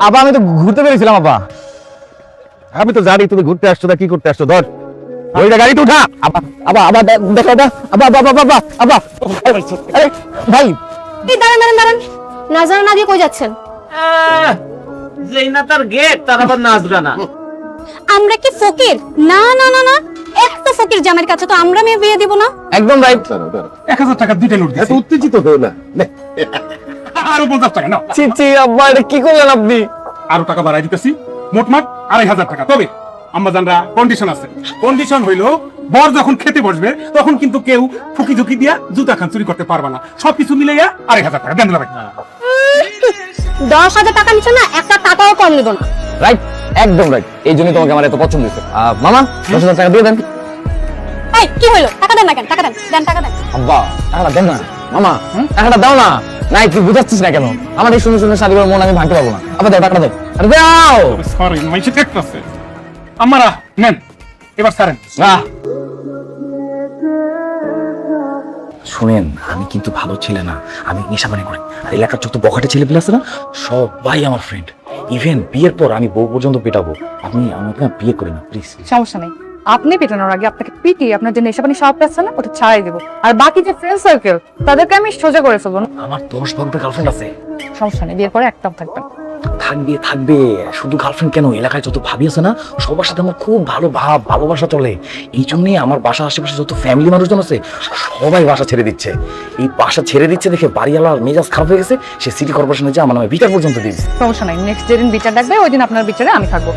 আব্বা আমি তো ঘুরতে বেরিয়েছিলাম আব্বা। আমি তো জানি তুমি ঘুরতে আসছো না, কি করতে আসছো। ধর ওইটা গাড়িতে উঠা। আব্বা আব্বা আব্বা দেখো এটা, আব্বা আব্বা আব্বা আব্বা আব্বা, আরে ভাই এই দাঁড়ান দাঁড়ান দাঁড়ান, নাজরানা না দিয়ে কই যাচ্ছেন? যেই না তার গেট তার আবার নাজরানা। আমরা কি ফকির? না না না না, এত ফকির জামাইয়ের কাছে তো আমরা মেয়ে বিয়ে দিব না। একদম রাইট। 1000 টাকা দুইটা নোট এত দিছি। উত্তেজিত হও না। নে। আরো 50 টাকা নাও। ছি ছি আব্বা, এটা কি করলেন আপনি? আরো টাকা বাড়াই দিতেছি, মোটমাট 2500 টাকা। তবে আম্মাজানরা কন্ডিশন আছে। কন্ডিশন হইলো বর যখন খেতে বসবে তখন কিন্তু কেউ ফুকি ঝুঁকি দিয়া জুতা খান চুরি করতে পারবে না। সবকিছু মিলাইয়া 2500 টাকা দেন ভাই। 10,000 টাকা নিচ্ছে না, একটা টাকাও কম নিব না। রাইট, একদম রাইট। এই জন্যই তোমাকে আমার এত পছন্দ হয়েছে। মামা 10,000 টাকা দিয়ে দেন। এই কি হলো? টাকা দেন না কেন? টাকা দেন, দেন টাকা দেন। আব্বা টাকাটা দেন না। মামা টাকাটা দাও না। নাই তুই বুঝাচ্ছিস না কেন? আমার এই সুন্দর সুন্দর শাড়িগুলোর মন আমি ভাঙতে পারবো না। আবার দাও, টাকাটা দাও। আরে দাও। সরি মাইছে দেখতেছে। আমারা নেন এবার ছাড়েন। না শুনেন, আমি কিন্তু ভালো ছেলে না, আমি নেশাবানি করি। আর এলাকার যত বখাটে ছেলেপেলে আছে না, সবাই আমার ফ্রেন্ড। ইভেন বিয়ের পর আমি বউ পর্যন্ত পেটাবো। আপনি আমাকে না বিয়ে করেন না প্লিজ। সমস্যা নেই, আপনি পেটানোর আগে আপনাকে পিটিয়ে আপনার যে নেশাপানি সব আছে না ওটা ছাড়াই দেবো। আর বাকি যে ফ্রেন্ড সার্কেল তাদেরকে আমি সোজা করে ফেলবো। আমার 10-12টা গার্লফ্রেন্ড আছে। সমস্যা নেই, বিয়ের পরে একটাও থাকবে না। থাকবে থাকবে, শুধু গার্লফ্রেন্ড কেন, এলাকায় যত ভাবি আছে না সবার সাথে আমার খুব ভালো ভালোবাসা চলে। এই জন্যই আমার বাসার আশেপাশে যত ফ্যামিলি মানুষজন আছে সবাই বাসা ছেড়ে দিচ্ছে। এই বাসা ছেড়ে দিচ্ছে দেখে বাড়িওয়ালার মেজাজ খারাপ হয়ে গেছে। সে সিটি কর্পোরেশনে যা আমার নামে বিচার পর্যন্ত দিয়েছে। সমস্যা নাই, নেক্সট যেদিন বিচার ডাকবে ওই দিন আপনার বিচারে আমি থাকবো।